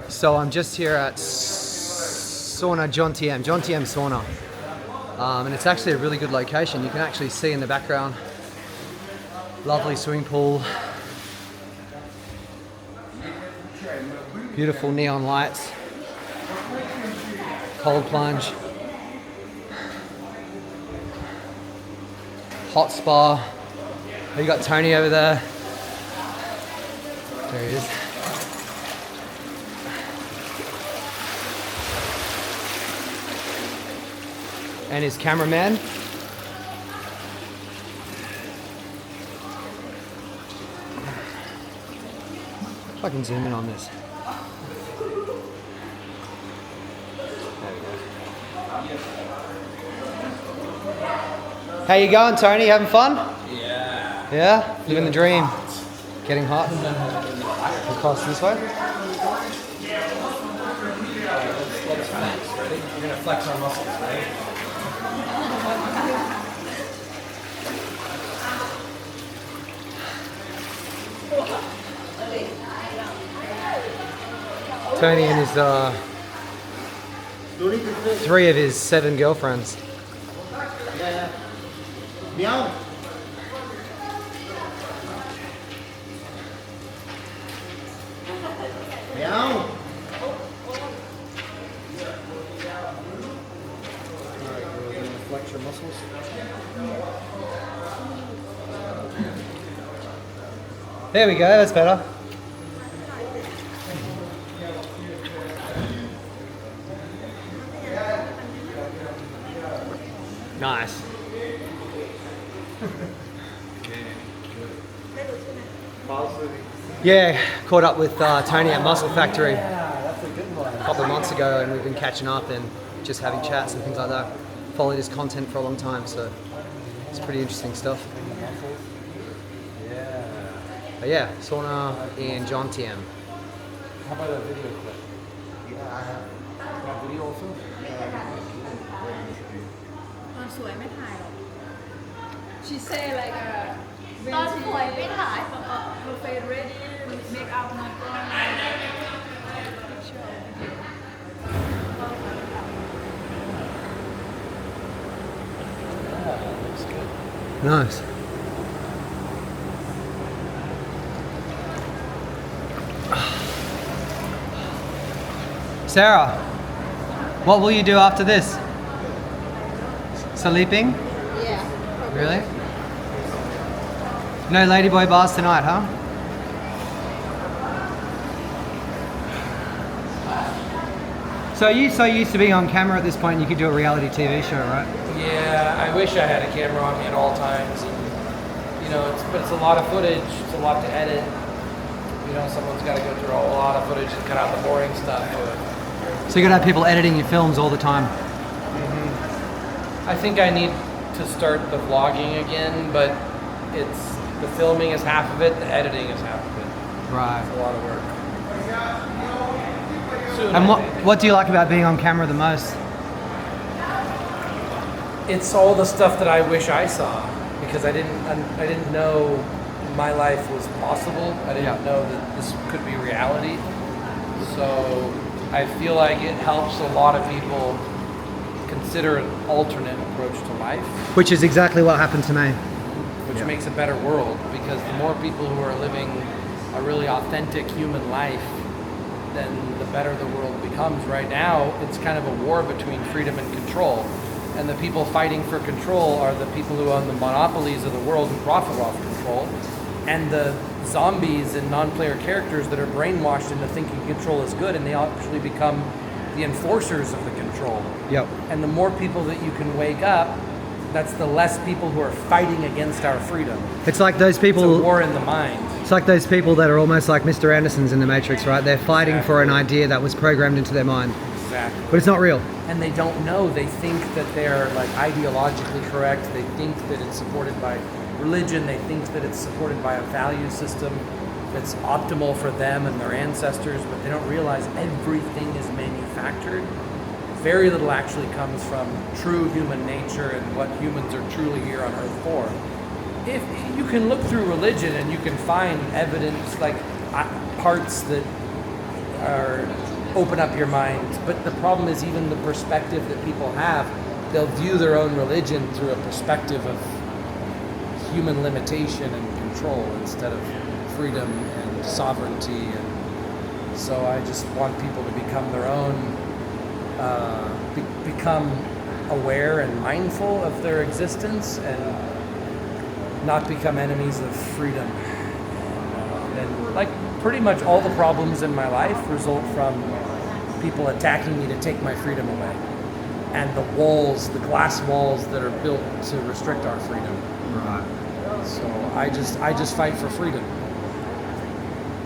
So I'm just here at Sauna John TM Sauna. And it's actually a really good location. You can actually see in the background, lovely swimming pool, beautiful neon lights, cold plunge, hot spa. You got Tony over there. There he is. And his cameraman. If I can zoom in on this. There we go. How you going, Tony? Having fun? Yeah. Yeah? Living the dream. Getting hot? Across this way? Let's flex, ready? You're gonna flex our muscles, right? Tony and his 3 of his 7 girlfriends. Meow. Meow. Flex your muscles. There we go, that's better. Nice. Yeah, caught up with Tony at Muscle Factory That's a good one. a couple of months ago, and we've been catching up and just having chats and things like that. Followed his content for a long time, so it's pretty interesting stuff. Yeah. But yeah, sauna in John TM. How about a video clip? Yeah, I have. Got video also? ตอนสวยไม่ถ่ายหรอก She say like when ตอนสวยไม่ถ่าย her face ready make up not gone Looks good. Nice. Sarah, what will you do after this? Sleeping? Yeah. Really? No Ladyboy bars tonight, huh? So you so used to being on camera at this point, you could do a reality TV show, right? Yeah, I wish I had a camera on me at all times. And, you know, but it's a lot of footage. It's a lot to edit. You know, someone's got to go through a lot of footage and cut out the boring stuff. So you gotta have people editing your films all the time. I think I need to start the vlogging again, but it's the filming is half of it, the editing is half of it. Right. It's a lot of work. Soon, And I think. what do you like about being on camera the most? It's all the stuff that I wish I saw because I didn't know my life was possible. I didn't Yeah. know that this could be reality. So I feel like it helps a lot of people consider an alternate approach to life, Which is exactly what happened to me. which Yeah. makes a better world because the more people who are living a really authentic human life, then the better the world becomes. Right now, it's kind of a war between freedom and control. And the people fighting for control are the people who own the monopolies of the world who profit off control. And the zombies and non-player characters that are brainwashed into thinking control is good, and they actually become the enforcers of the control. Yep. And the more people that you can wake up, that's the less people who are fighting against our freedom. It's like those It's a people. war in the mind. It's like those people that are almost like Mr. Andersons in the Matrix, right? They're fighting for an idea that was programmed into their mind, Exactly. but it's not real. And they don't know. They think that they're like ideologically correct. They think that it's supported by religion. They think that it's supported by a value system that's optimal for them and their ancestors, but they don't realize everything is manufactured. Very little actually comes from true human nature and what humans are truly here on Earth for. If you can look through religion and you can find evidence like parts that are open up your mind. But the problem is even the perspective that people have, they'll view their own religion through a perspective of human limitation and control instead of freedom and sovereignty. And so I just want people to become their own, become aware and mindful of their existence and not become enemies of freedom. And like pretty much all the problems in my life result from people attacking me to take my freedom away. And the walls, the glass walls that are built to restrict our freedom. Right. So I just fight for freedom.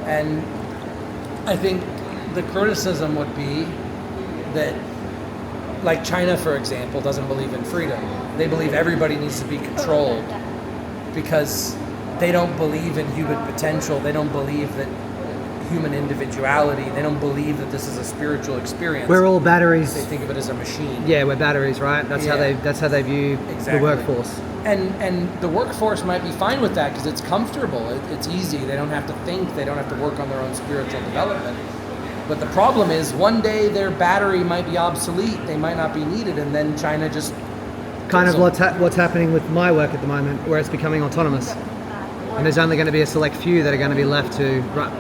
And I think the criticism would be that, like China, for example, doesn't believe in freedom. They believe everybody needs to be controlled because they don't believe in human potential. They don't believe that human individuality. They don't believe that this is a spiritual experience. We're all batteries. They think of it as a machine. Yeah, we're batteries, right? That's how they view Exactly. the workforce. And the workforce might be fine with that because it's comfortable. It's easy. They don't have to think. They don't have to work on their own spiritual development. But the problem is one day their battery might be obsolete. They might not be needed, and then China just Kind of So- what's happening with my work at the moment, where it's becoming autonomous. And there's only going to be a select few that are going to be left to run.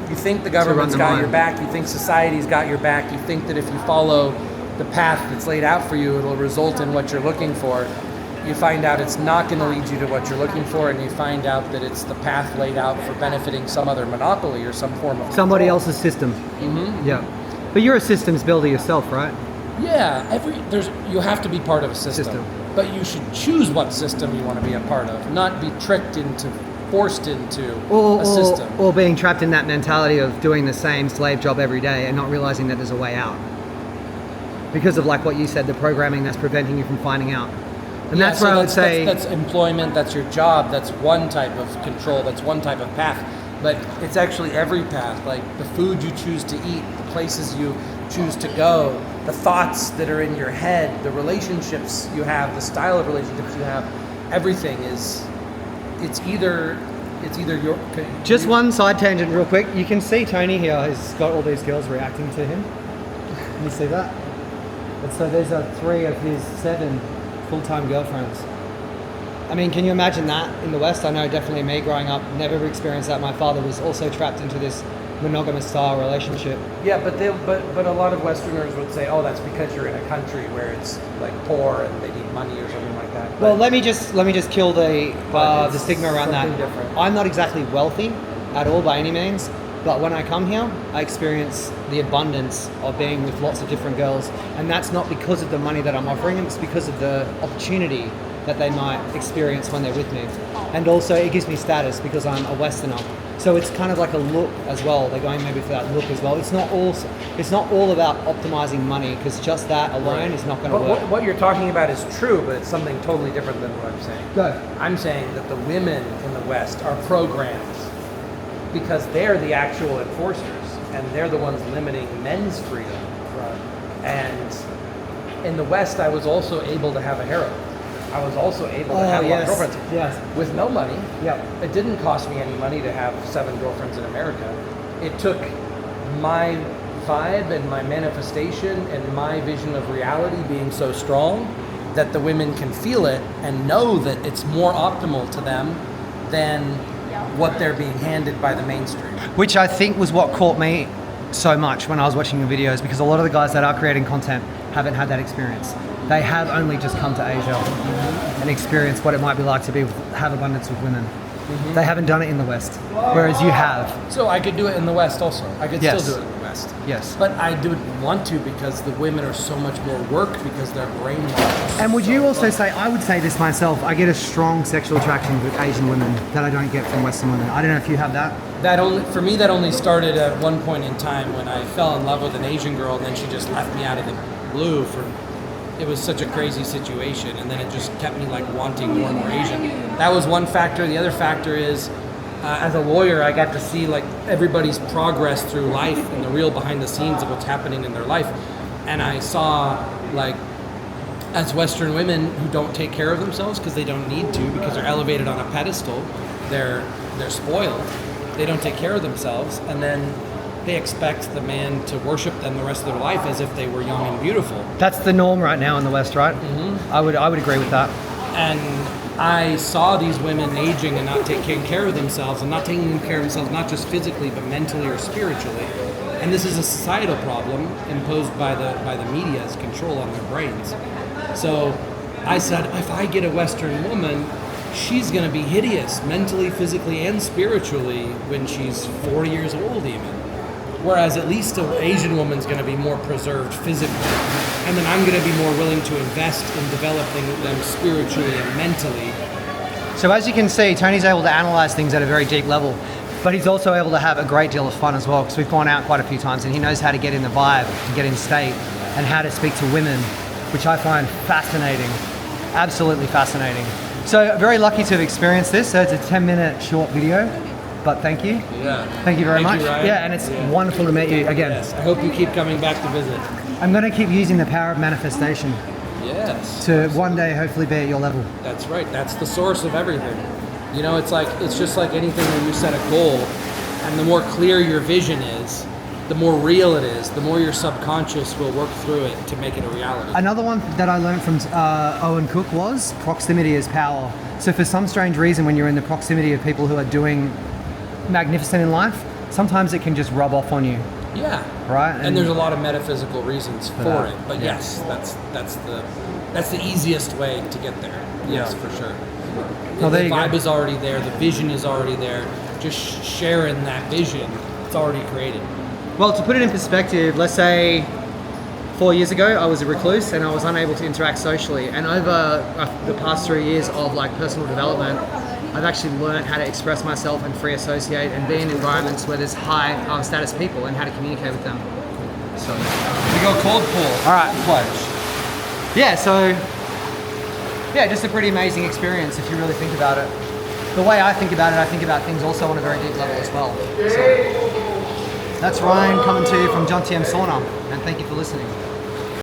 You think the government's the got mine. your back. You think society's got your back. You think that if you follow the path that's laid out for you, it'll result in what you're looking for. You find out it's not going to lead you to what you're looking for, and you find out that it's the path laid out for benefiting some other monopoly or some form of Somebody control. else's system. Mm-hmm. Yeah. But you're a systems builder yourself, right? Yeah, you have to be part of a system, but you should choose what system you want to be a part of, not be forced into a system. Or being trapped in that mentality of doing the same slave job every day and not realizing that there's a way out. Because of like what you said, the programming that's preventing you from finding out. And that's where I would say that's employment, that's your job, that's one type of control, that's one type of path. But it's actually every path, like the food you choose to eat, the places you choose to go, the thoughts that are in your head, the relationships you have, the style of relationships you have, everything is, it's either your... just one side tangent real quick. You can see Tony here has got all these girls reacting to him. Can you see that? And so these are 3 of his 7 full-time girlfriends. I mean, can you imagine that in the West? I know definitely me growing up, never experienced that. My father was also trapped into this monogamous style relationship. Yeah, but a lot of Westerners would say, oh, that's because you're in a country where it's like poor and they need money or something like that. Well, let me just kill the stigma around that. something different. I'm not exactly wealthy at all by any means, but when I come here, I experience the abundance of being with lots of different girls, and that's not because of the money that I'm offering them, it's because of the opportunity that they might experience when they're with me. And also it gives me status because I'm a Westerner. So it's kind of like a look as well. They're going maybe for that look as well. It's not all about optimizing money, because just that alone is not going to But work. what you're talking about is true, but it's something totally different than what I'm saying. Go. I'm saying that the women in the West are programmed because they're the actual enforcers and they're the ones limiting men's freedom. And in the West, I was also able to have a harem. I was also able to have a lot of girlfriends. Yes. With no money. Yep. It didn't cost me any money to have 7 girlfriends in America. It took my vibe and my manifestation and my vision of reality being so strong that the women can feel it and know that it's more optimal to them than what they're being handed by the mainstream. Which I think was what caught me so much when I was watching your videos, because a lot of the guys that are creating content haven't had that experience. They have only just come to Asia and experienced what it might be like to have abundance with women. They haven't done it in the West, whereas you have. So I could do it in the West also. I could Yes. still do it in the West. Yes. But I don't want to because the women are so much more work because they're brainwashed. And would you also say, I would say this myself, I get a strong sexual attraction with Asian women that I don't get from Western women. I don't know if you have that. That only started at one point in time when I fell in love with an Asian girl, and then she just left me out of the blue it was such a crazy situation, and then it just kept me like wanting more and more Asian. That was one factor. The other factor is, as a lawyer, I got to see like everybody's progress through life and the real behind the scenes of what's happening in their life. And I saw like, as Western women who don't take care of themselves because they don't need to, because they're elevated on a pedestal, they're spoiled. They don't take care of themselves, and then they expect the man to worship them the rest of their life as if they were young and beautiful. That's the norm right now in the West, right? I would agree with that. And I saw these women aging and not taking care of themselves, and not taking care of themselves not just physically but mentally or spiritually. And this is a societal problem imposed by the media's control on their brains. So I said, if I get a Western woman, she's going to be hideous mentally, physically, and spiritually when she's 40 years old even. Whereas at least an Asian woman's going to be more preserved physically. And then I'm going to be more willing to invest in developing them spiritually and mentally. So as you can see, Tony's able to analyze things at a very deep level, but he's also able to have a great deal of fun as well, because we've gone out quite a few times and he knows how to get in the vibe, to get in state, and how to speak to women, which I find fascinating, absolutely fascinating. So very lucky to have experienced this. So it's a 10-minute short video, but thank you. Yeah. Thank you very Thank much. you, Ryan. Yeah, and it's wonderful to meet you again. Yes. I hope you keep coming back to visit. I'm going to keep using the power of manifestation Yes. to one day hopefully be at your level. That's right. That's the source of everything. You know, it's just like anything when you set a goal, and the more clear your vision is, the more real it is, the more your subconscious will work through it to make it a reality. Another one that I learned from Owen Cook was proximity is power. So for some strange reason, when you're in the proximity of people who are doing magnificent in life, sometimes it can just rub off on you. Yeah. Right. And there's a lot of metaphysical reasons for that. it. But Yeah. yes, that's the easiest way to get there. Yes, for sure. Well, there The you go. vibe is already there, the vision is already there. Just sharing that vision, it's already created. Well, to put it in perspective, let's say 4 years ago, I was a recluse and I was unable to interact socially. And over the past 3 years of like personal development, I've actually learned how to express myself and free associate and be in environments where there's high status people and how to communicate with them. So, We go cold pool. All right. Cold pledge. yeah, so, yeah, just a pretty amazing experience if you really think about it. The way I think about it, I think about things also on a very deep level as well. So, that's Ryan coming to you from John TM Sauna, and thank you for listening.